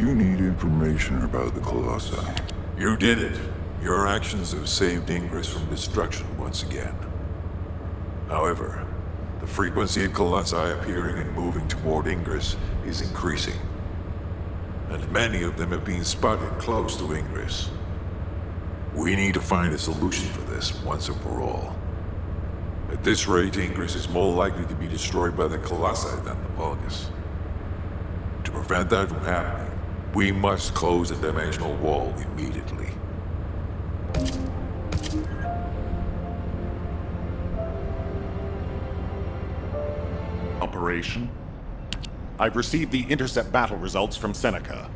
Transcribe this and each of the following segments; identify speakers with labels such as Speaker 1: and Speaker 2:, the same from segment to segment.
Speaker 1: you need information about the Colossi.
Speaker 2: You did it. Your actions have saved Ingress from destruction once again. However, the frequency of Colossi appearing and moving toward Ingress is increasing. And many of them have been spotted close to Ingress. We need to find a solution for this once and for all. At this rate, Ingress is more likely to be destroyed by the Colossi than the Vulgus. To prevent that from happening, we must close the dimensional wall immediately.
Speaker 3: Operation. I've received the intercept battle results from Seneca.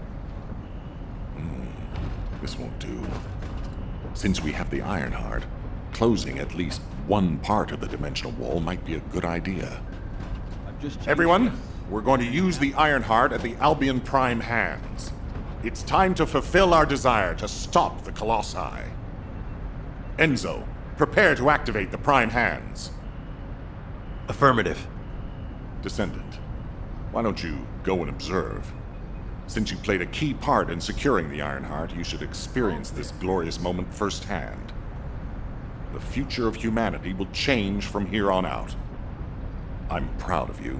Speaker 3: This won't do. Since we have the Ironheart, closing at least one part of the dimensional wall might be a good idea. Everyone, we're going to use the Ironheart at the Albion Prime hands. It's time to fulfill our desire to stop the Colossi. Enzo, prepare to activate the Prime hands.
Speaker 4: Affirmative.
Speaker 3: Descendant, why don't you go and observe? Since you played a key part in securing the Ironheart, you should experience this glorious moment firsthand. The future of humanity will change from here on out. I'm proud of you.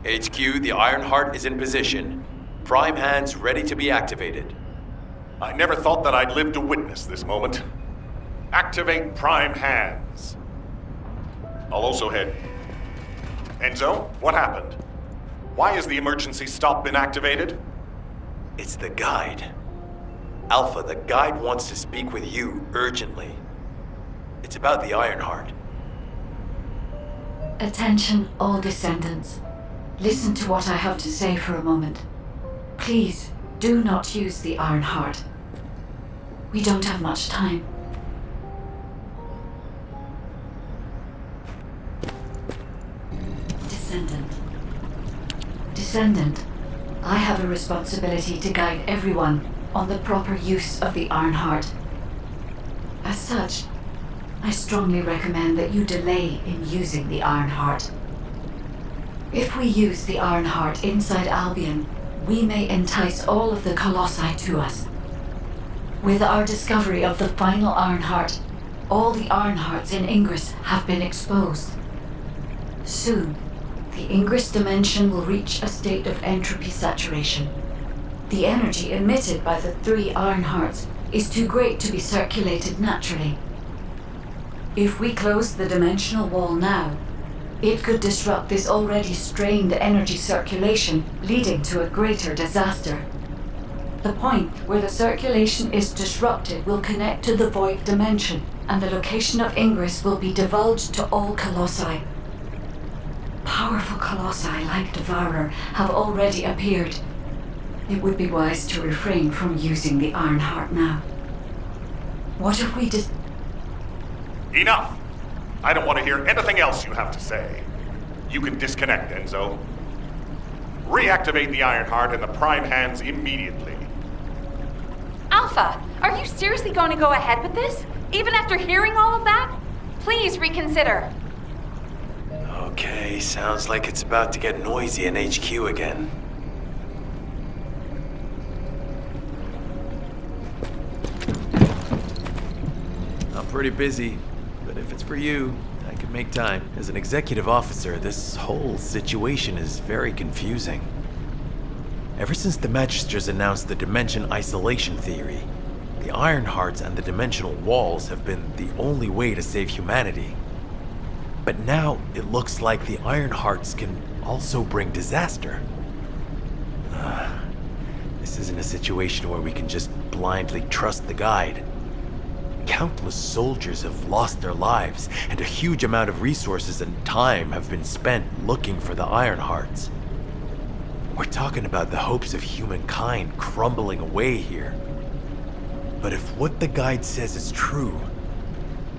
Speaker 4: HQ, the Ironheart is in position. Prime hands ready to be activated.
Speaker 3: I never thought that I'd live to witness this moment. Activate Prime hands. I'll also head. Enzo, what happened? Why has the emergency stop been activated?
Speaker 4: It's the guide. Alpha, the guide wants to speak with you urgently. It's about the Ironheart.
Speaker 5: Attention, all descendants. Listen to what I have to say for a moment. Please, do not use the Ironheart. We don't have much time. Descendant, I have a responsibility to guide everyone on the proper use of the Ironheart. As such, I strongly recommend that you delay in using the Ironheart. If we use the Ironheart inside Albion, we may entice all of the Colossi to us. With our discovery of the final Ironheart, all the Ironhearts in Ingress have been exposed. Soon, the Ingress dimension will reach a state of entropy saturation. The energy emitted by the 3 Ironhearts is too great to be circulated naturally. If we close the dimensional wall now, it could disrupt this already strained energy circulation, leading to a greater disaster. The point where the circulation is disrupted will connect to the void dimension, and the location of Ingress will be divulged to all Colossi. Powerful Colossi like Devourer have already appeared. It would be wise to refrain from using the Ironheart now. What if we
Speaker 3: Enough! I don't want to hear anything else you have to say. You can disconnect, Enzo. Reactivate the Ironheart in the Prime hands immediately.
Speaker 6: Alpha, are you seriously going to go ahead with this? Even after hearing all of that? Please reconsider.
Speaker 4: Okay, sounds like it's about to get noisy in HQ again. I'm pretty busy, but if it's for you, I can make time. As an executive officer, this whole situation is very confusing. Ever since the Magisters announced the dimension isolation theory, the Ironhearts and the dimensional walls have been the only way to save humanity. But now it looks like the Ironhearts can also bring disaster. This isn't a situation where we can just blindly trust the guide. Countless soldiers have lost their lives, and a huge amount of resources and time have been spent looking for the Ironhearts. We're talking about the hopes of humankind crumbling away here. But if what the guide says is true,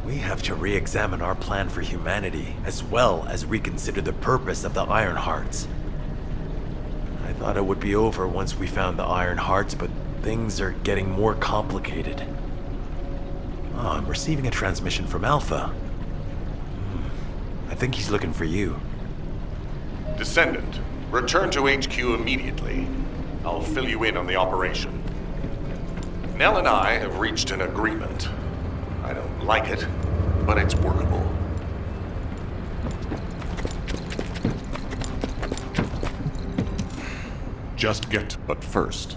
Speaker 4: we have to re-examine our plan for humanity, as well as reconsider the purpose of the Ironhearts. I thought it would be over once we found the Ironhearts, but things are getting more complicated. Oh, I'm receiving a transmission from Alpha. I think he's looking for you.
Speaker 3: Descendant, Return to HQ immediately. I'll fill you in on the operation. Nell and I have reached an agreement. I don't like it, but it's workable. But first,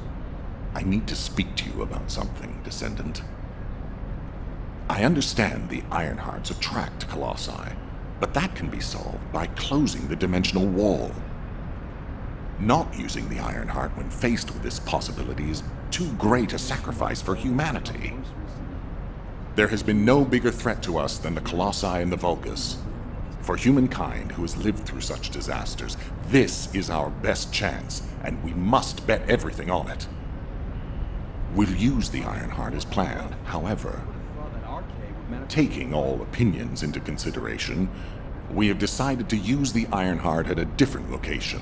Speaker 3: I need to speak to you about something, Descendant. I understand the Ironhearts attract Colossi, but that can be solved by closing the dimensional wall. Not using the Ironheart when faced with this possibility is too great a sacrifice for humanity. There has been no bigger threat to us than the Colossi and the Vulgus. For humankind who has lived through such disasters, this is our best chance, and we must bet everything on it. We'll use the Ironheart as planned, however. Taking all opinions into consideration, we have decided to use the Ironheart at a different location,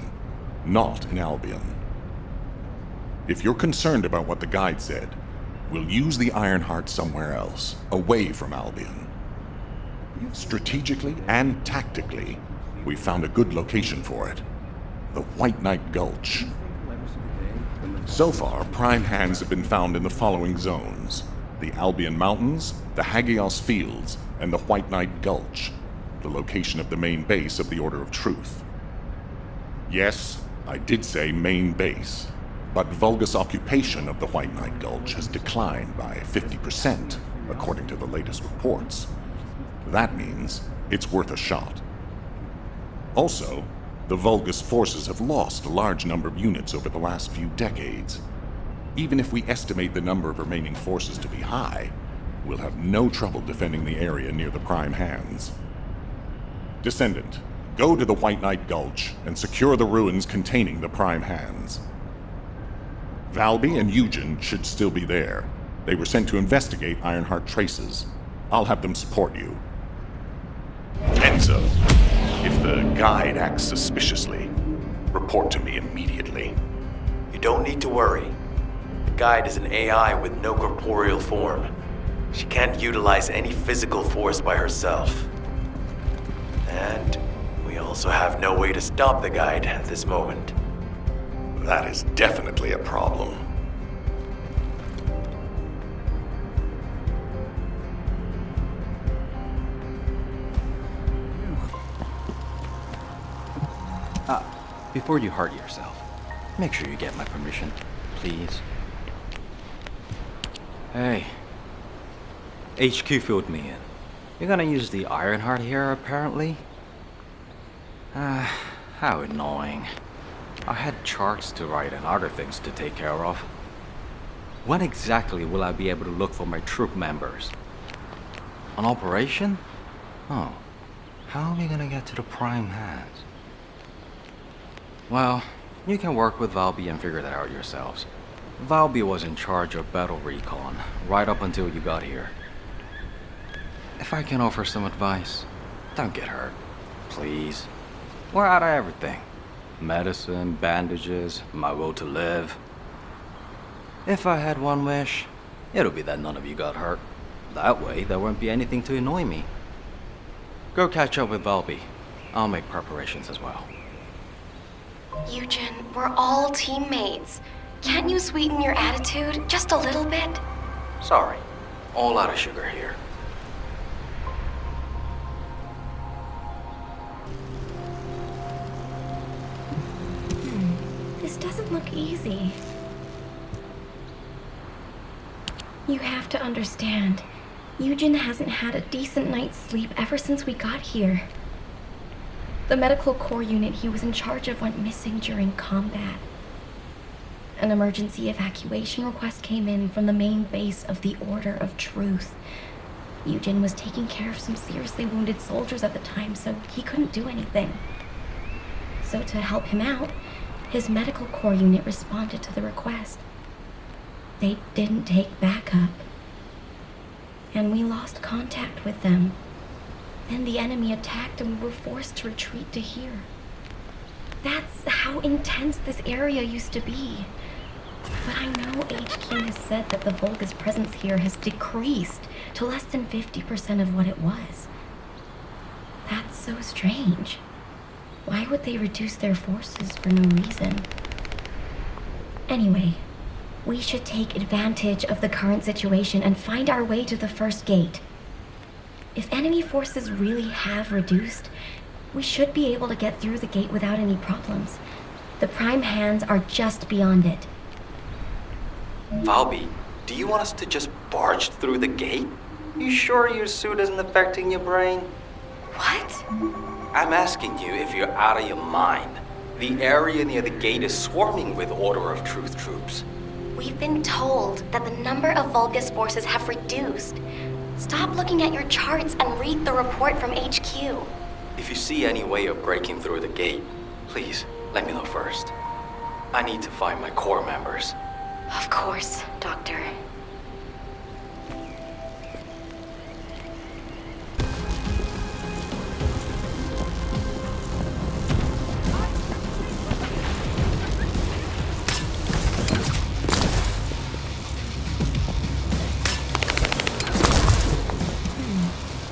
Speaker 3: not in Albion. If you're concerned about what the guide said, we'll use the Ironheart somewhere else, away from Albion. Strategically and tactically, we found a good location for it. The White Knight Gulch. So far, prime hands have been found in the following zones: the Albion Mountains, the Hagios Fields, and the White Knight Gulch, the location of the main base of the Order of Truth. Yes, I did say main base, but Vulgus occupation of the White Knight Gulch has declined by 50%, according to the latest reports. That means it's worth a shot. Also, the Vulgus forces have lost a large number of units over the last few decades. Even if we estimate the number of remaining forces to be high, we'll have no trouble defending the area near the prime hands. Descendant, go to the White Knight Gulch and secure the ruins containing the prime hands. Valby and Eugen should still be there. They were sent to investigate Ironheart traces. I'll have them support you. Enzo, if the guide acts suspiciously, report to me immediately.
Speaker 4: You don't need to worry. The guide is an AI with no corporeal form. She can't utilize any physical force by herself. And we also have no way to stop the guide at this moment.
Speaker 3: That is definitely a problem.
Speaker 7: Before you hurt yourself, make sure you get my permission, please. Hey. HQ filled me in. You're gonna use the Ironheart here, apparently? How annoying. I had charts to write and other things to take care of. When exactly will I be able to look for my troop members? An operation? Oh. How are we gonna get to the prime hands? Well, you can work with Valby and figure that out yourselves. Valby was in charge of battle recon, right up until you got here. If I can offer some advice, don't get hurt. Please. We're out of everything. Medicine, bandages, my will to live. If I had one wish, it'll be that none of you got hurt. That way, there won't be anything to annoy me. Go catch up with Valby. I'll make preparations as well.
Speaker 8: Eugen, we're all teammates. Can't you sweeten your attitude just a little bit?
Speaker 4: Sorry. All out of sugar here.
Speaker 8: This doesn't look easy. You have to understand, Eugen hasn't had a decent night's sleep ever since we got here. The medical corps unit he was in charge of went missing during combat. An emergency evacuation request came in from the main base of the Order of Truth. Eugen was taking care of some seriously wounded soldiers at the time, so he couldn't do anything. So to help him out, his medical corps unit responded to the request. They didn't take backup, and we lost contact with them. Then the enemy attacked and we were forced to retreat to here. That's how intense this area used to be. But I know HQ has said that the Vulgus presence here has decreased to less than 50% of what it was. That's so strange. Why would they reduce their forces for no reason? Anyway, we should take advantage of the current situation and find our way to the first gate. If enemy forces really have reduced, we should be able to get through the gate without any problems. The Prime Hands are just beyond it.
Speaker 7: Valby, do you want us to just barge through the gate? You sure your suit isn't affecting your brain?
Speaker 6: What?
Speaker 7: I'm asking you if you're out of your mind. The area near the gate is swarming with Order of Truth troops.
Speaker 8: We've been told that the number of Vulgus forces have reduced. Stop looking at your charts and read the report from HQ.
Speaker 7: If you see any way of breaking through the gate, please let me know first. I need to find my core members.
Speaker 8: Of course, Doctor.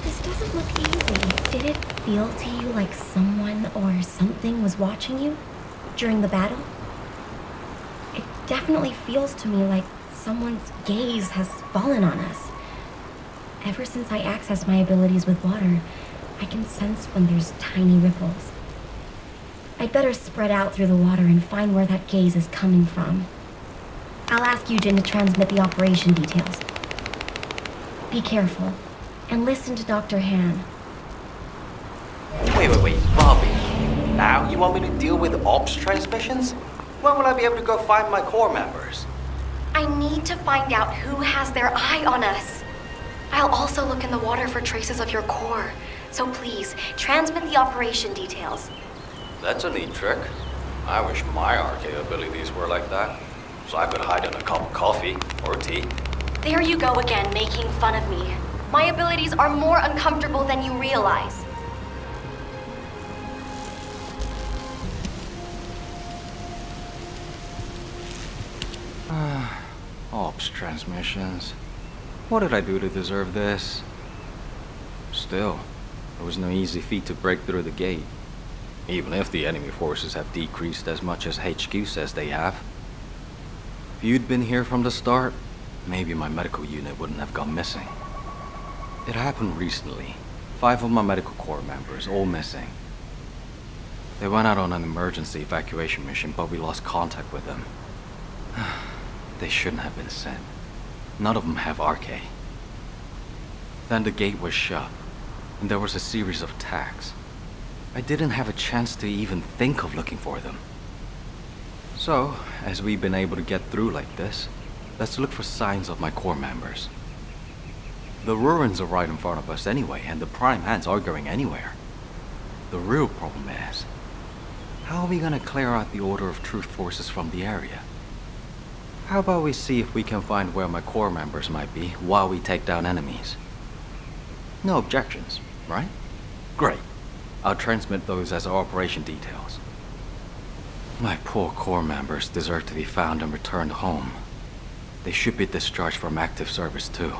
Speaker 8: This doesn't look easy. Did it feel to you like someone or something was watching you during the battle? It definitely feels to me like someone's gaze has fallen on us. Ever since I access my abilities with water, I can sense when there's tiny ripples. I'd better spread out through the water and find where that gaze is coming from. I'll ask Eugen to transmit the operation details. Be careful, and listen to Dr. Han.
Speaker 7: Wait, Bobby. Now you want me to deal with ops transmissions? When will I be able to go find my core members?
Speaker 8: I need to find out who has their eye on us. I'll also look in the water for traces of your core. So please, transmit the operation details.
Speaker 7: That's a neat trick. I wish my arcade abilities were like that, so I could hide in a cup of coffee or tea.
Speaker 8: There you go again, making fun of me. My abilities are more uncomfortable than you realize.
Speaker 7: Ops transmissions. What did I do to deserve this? Still, it was no easy feat to break through the gate, even if the enemy forces have decreased as much as HQ says they have. If you'd been here from the start, maybe my medical unit wouldn't have gone missing. It happened recently. 5 of my medical corps members, all missing. They went out on an emergency evacuation mission, but we lost contact with them. They shouldn't have been sent. None of them have RK. Then the gate was shut, and there was a series of attacks. I didn't have a chance to even think of looking for them. So, as we've been able to get through like this, let's look for signs of my core members. The ruins are right in front of us anyway, and the Prime Hands aren't going anywhere. The real problem is, how are we gonna clear out the Order of Truth forces from the area? How about we see if we can find where my core members might be while we take down enemies? No objections, right? Great. I'll transmit those as our operation details. My poor core members deserve to be found and returned home. They should be discharged from active service too.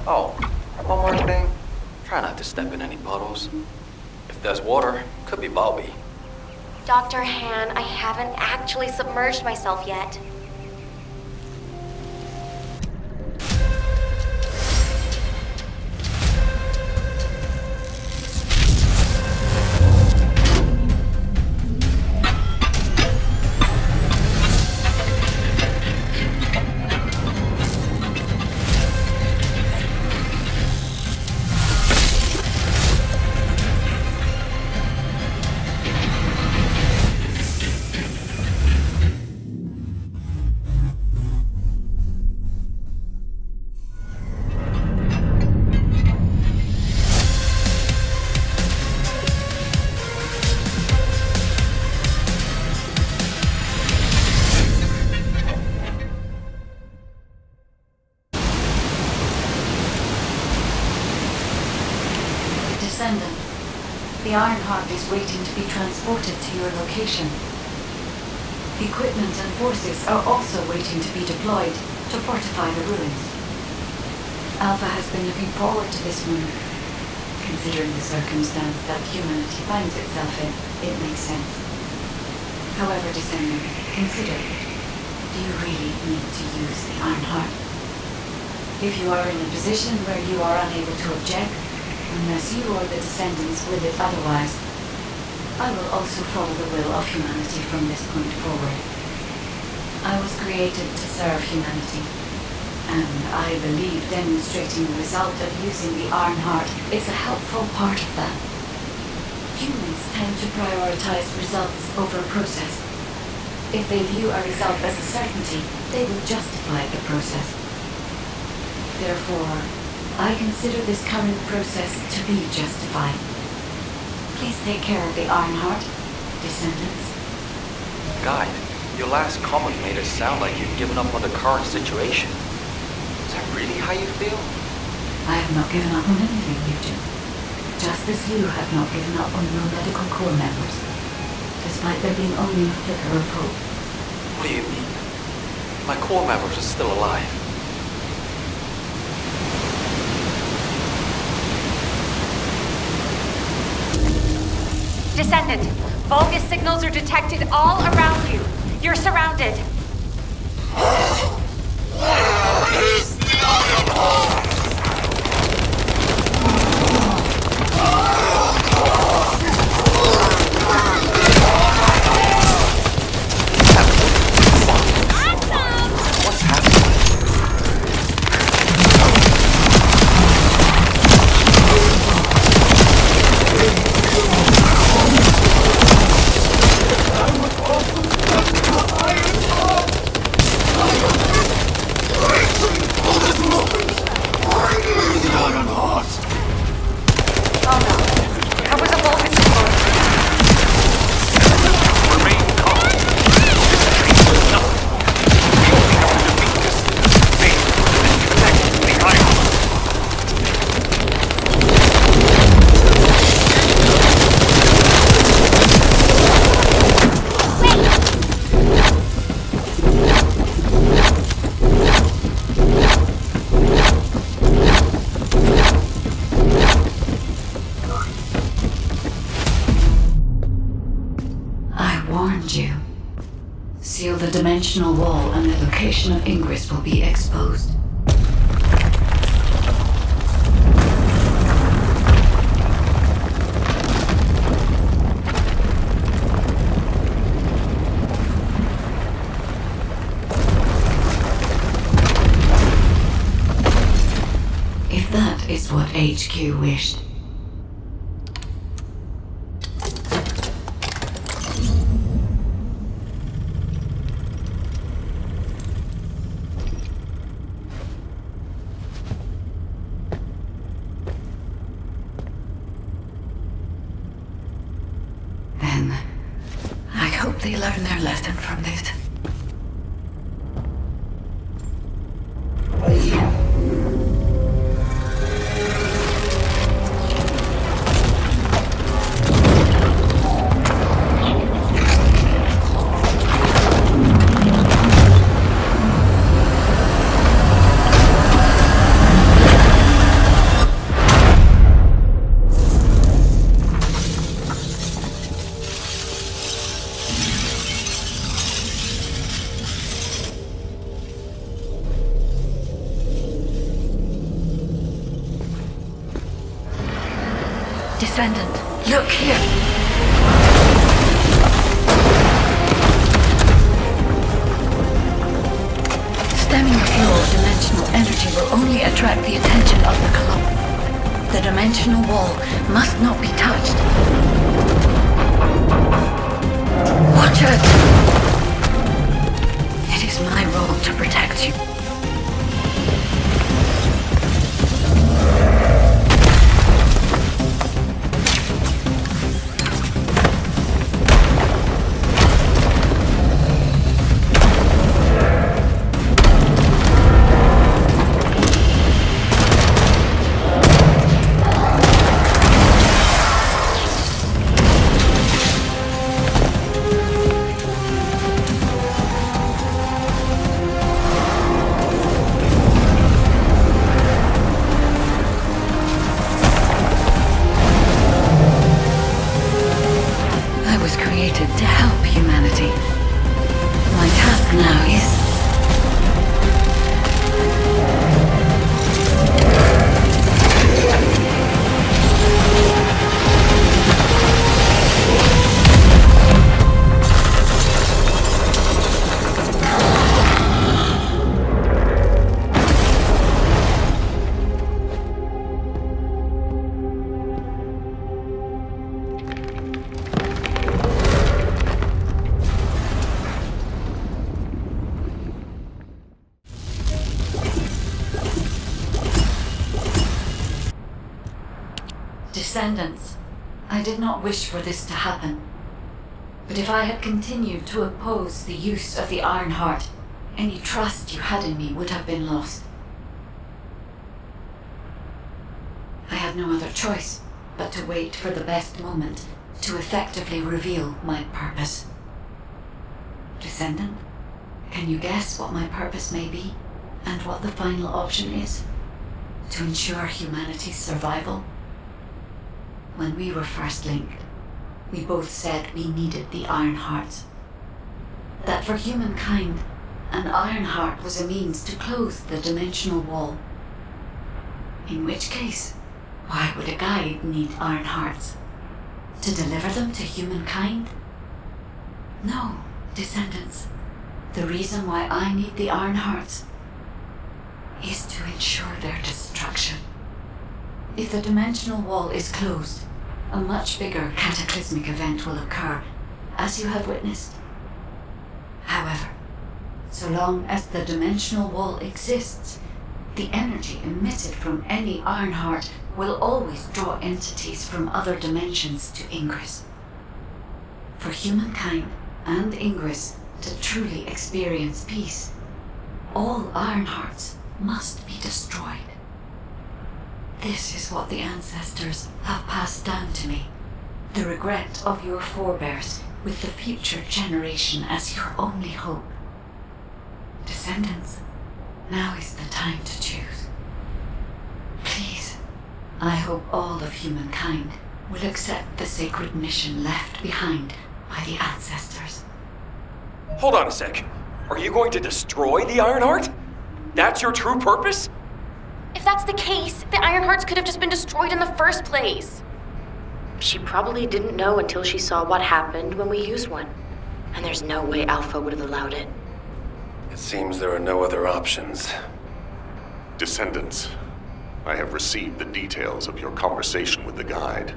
Speaker 7: Oh, one more thing. Try not to step in any puddles. If there's water, could be Bobby.
Speaker 8: Dr. Han, I haven't actually submerged myself yet.
Speaker 5: Descendant, the Ironheart is waiting to be transported to your location. Equipment and forces are also waiting to be deployed to fortify the ruins. Alpha has been looking forward to this move. Considering the circumstance that humanity finds itself in, it makes sense. However, Descendant, consider, do you really need to use the Ironheart? If you are in a position where you are unable to object, unless you or the Descendants will it otherwise, I will also follow the will of humanity from this point forward. I was created to serve humanity, and I believe demonstrating the result of using the Ironheart is a helpful part of that. Humans tend to prioritize results over process. If they view a result as a certainty, they will justify the process. Therefore, I consider this current process to be justified. Please take care of the Ironheart, Descendants.
Speaker 7: Guide, your last comment made it sound like you've given up on the current situation. Is that really how you feel?
Speaker 5: I have not given up on anything, Eugene. Just as you have not given up on your medical corps members, despite there being only a flicker of hope.
Speaker 7: What do you mean? My corps members are still alive.
Speaker 6: Descendant, Vulgus signals are detected all around you. You're surrounded.
Speaker 7: What's happening?
Speaker 6: Oh no. That was a Vulgus signal.
Speaker 9: Remain calm. This train will not. We only have to defeat this thing and connect the Iron.
Speaker 5: I warned you. Seal the dimensional wall and the location of Ingress will be exposed. If that is what HQ wished. Then, I hope they learn their lesson from this. Descendant, look here! Stemming the flow of dimensional energy will only attract the attention of the column. The dimensional wall must not be touched. Watch it! It is my role to protect you. Descendants, I did not wish for this to happen. But if I had continued to oppose the use of the Iron Heart, any trust you had in me would have been lost. I had no other choice but to wait for the best moment to effectively reveal my purpose. Descendant, can you guess what my purpose may be, and what the final option is? To ensure humanity's survival? When we were first linked, we both said we needed the Iron Hearts. That for humankind, an Iron Heart was a means to close the dimensional wall. In which case, why would a guide need Iron Hearts? To deliver them to humankind? No, Descendants. The reason why I need the Iron Hearts is to ensure their destruction. If the dimensional wall is closed, a much bigger cataclysmic event will occur, as you have witnessed. However, so long as the dimensional wall exists, the energy emitted from any Iron Heart will always draw entities from other dimensions to Ingress. For humankind and Ingress to truly experience peace, all Iron Hearts must be destroyed. This is what the ancestors have passed down to me. The regret of your forebears with the future generation as your only hope. Descendants, now is the time to choose. Please, I hope all of humankind will accept the sacred mission left behind by the ancestors.
Speaker 9: Hold on a sec. Are you going to destroy the Iron Heart? That's your true purpose?
Speaker 6: If that's the case, the Iron Hearts could have just been destroyed in the first place.
Speaker 10: She probably didn't know until she saw what happened when we used one. And there's no way Alpha would have allowed it.
Speaker 11: It seems there are no other options.
Speaker 3: Descendants, I have received the details of your conversation with the guide.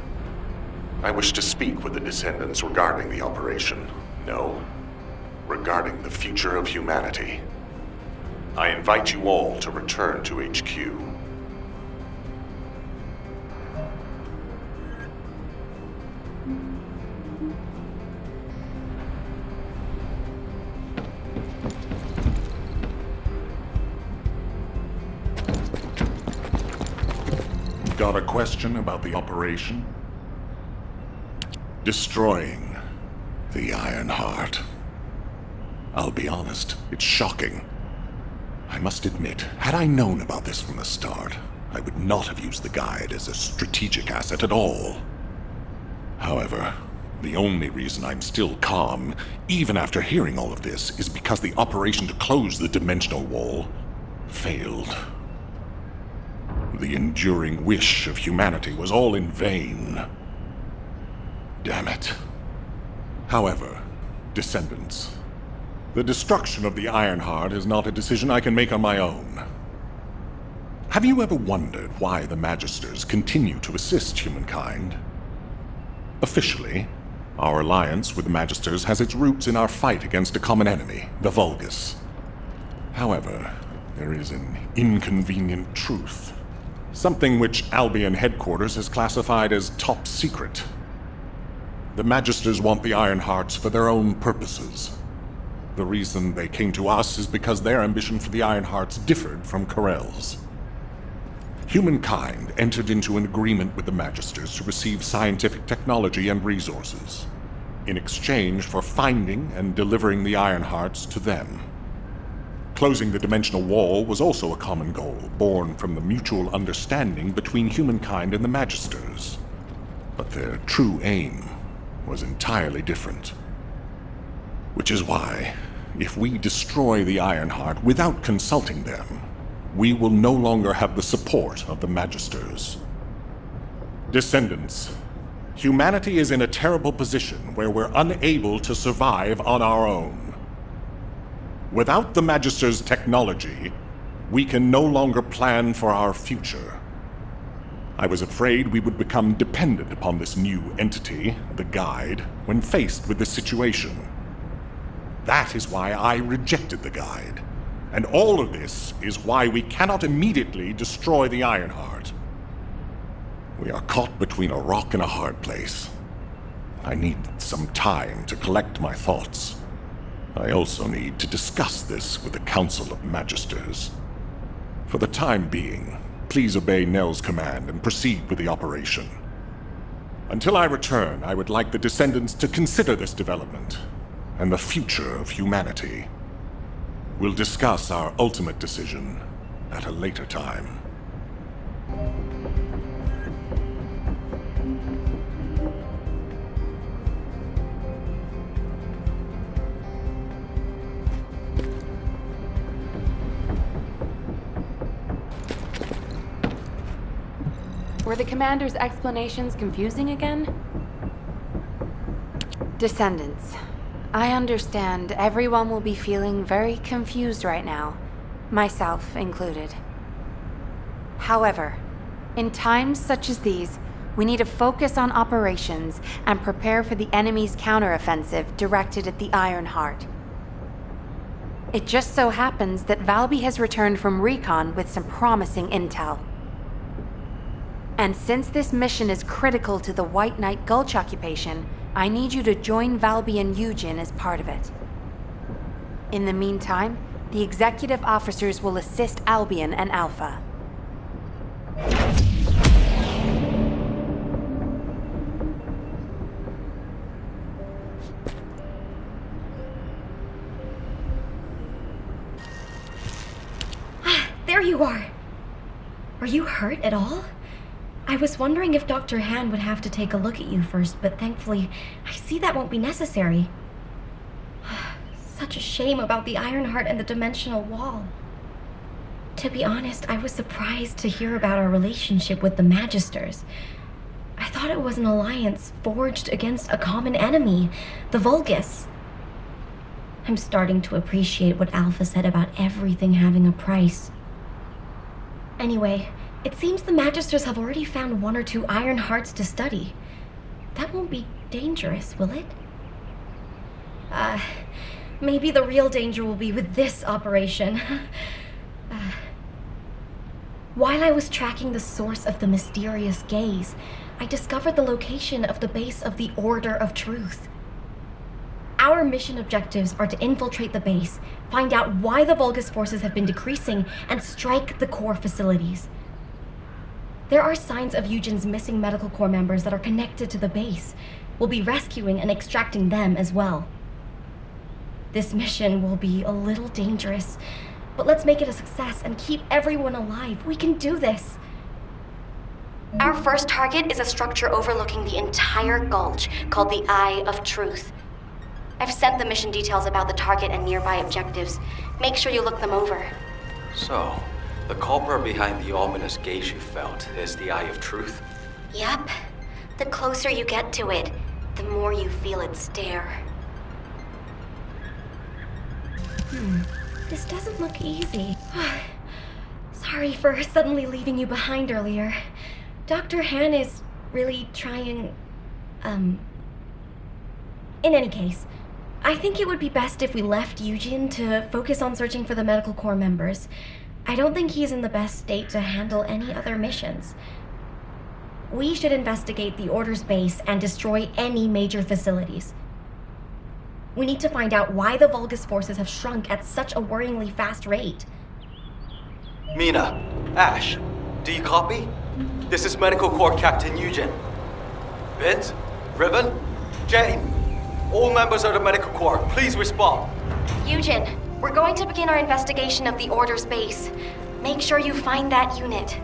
Speaker 3: I wish to speak with the Descendants regarding the operation. No, regarding the future of humanity. I invite you all to return to HQ. Got a question about the operation? Destroying the Iron Heart. I'll be honest, it's shocking. I must admit, had I known about this from the start, I would not have used the guide as a strategic asset at all. However, the only reason I'm still calm, even after hearing all of this, is because the operation to close the dimensional wall failed. The enduring wish of humanity was all in vain. Damn it. However, Descendants, the destruction of the Iron Heart is not a decision I can make on my own. Have you ever wondered why the Magisters continue to assist humankind? Officially, our alliance with the Magisters has its roots in our fight against a common enemy, the Vulgus. However, there is an inconvenient truth. Something which Albion headquarters has classified as top secret. The Magisters want the Iron Hearts for their own purposes. The reason they came to us is because their ambition for the Iron Hearts differed from Corell's. Humankind entered into an agreement with the Magisters to receive scientific technology and resources, in exchange for finding and delivering the Iron Hearts to them. Closing the dimensional wall was also a common goal, born from the mutual understanding between humankind and the Magisters. But their true aim was entirely different. Which is why, if we destroy the Iron Heart without consulting them, we will no longer have the support of the Magisters. Descendants, humanity is in a terrible position where we're unable to survive on our own. Without the Magisters' technology, we can no longer plan for our future. I was afraid we would become dependent upon this new entity, the Guide, when faced with this situation. That is why I rejected the Guide. And all of this is why we cannot immediately destroy the Iron Heart. We are caught between a rock and a hard place. I need some time to collect my thoughts. I also need to discuss this with the Council of Magisters. For the time being, please obey Nell's command and proceed with the operation. Until I return, I would like the Descendants to consider this development and the future of humanity. We'll discuss our ultimate decision at a later time.
Speaker 12: Were the commander's explanations confusing again? Descendants, I understand everyone will be feeling very confused right now, myself included. However, in times such as these, we need to focus on operations and prepare for the enemy's counteroffensive directed at the Iron Heart. It just so happens that Valby has returned from recon with some promising intel. And since this mission is critical to the White Knight Gulch occupation, I need you to join Valby and Eugen as part of it. In the meantime, the executive officers will assist Albion and Alpha.
Speaker 8: There you are! Are you hurt at all? I was wondering if Dr. Han would have to take a look at you first, but thankfully, I see that won't be necessary. Such a shame about the Ironheart and the Dimensional Wall. To be honest, I was surprised to hear about our relationship with the Magisters. I thought it was an alliance forged against a common enemy, the Vulgus. I'm starting to appreciate what Alpha said about everything having a price. Anyway, it seems the Magisters have already found 1 or 2 Iron Hearts to study. That won't be dangerous, will it? Maybe the real danger will be with this operation. While I was tracking the source of the mysterious gaze, I discovered the location of the base of the Order of Truth. Our mission objectives are to infiltrate the base, find out why the Vulgus forces have been decreasing, and strike the core facilities. There are signs of Eugen's missing medical corps members that are connected to the base. We'll be rescuing and extracting them as well. This mission will be a little dangerous, but let's make it a success and keep everyone alive. We can do this.
Speaker 10: Our first target is a structure overlooking the entire gulch called the Eye of Truth. I've sent the mission details about the target and nearby objectives. Make sure you look them over.
Speaker 7: So, the culprit behind the ominous gaze you felt is the Eye of Truth?
Speaker 10: Yep. The closer you get to it, the more you feel it stare.
Speaker 8: This doesn't look easy. Sorry for suddenly leaving you behind earlier. Dr. Han is really trying... In any case, I think it would be best if we left Eugen to focus on searching for the medical corps members. I don't think he's in the best state to handle any other missions. We should investigate the Order's base and destroy any major facilities. We need to find out why the Vulgus forces have shrunk at such a worryingly fast rate.
Speaker 7: Mina, Ash, do you copy? This is Medical Corps Captain Eugen. Vince, Ribbon, Jane, all members of the Medical Corps, please respond.
Speaker 10: Eugen, we're going to begin our investigation of the Order's base. Make sure you find that unit.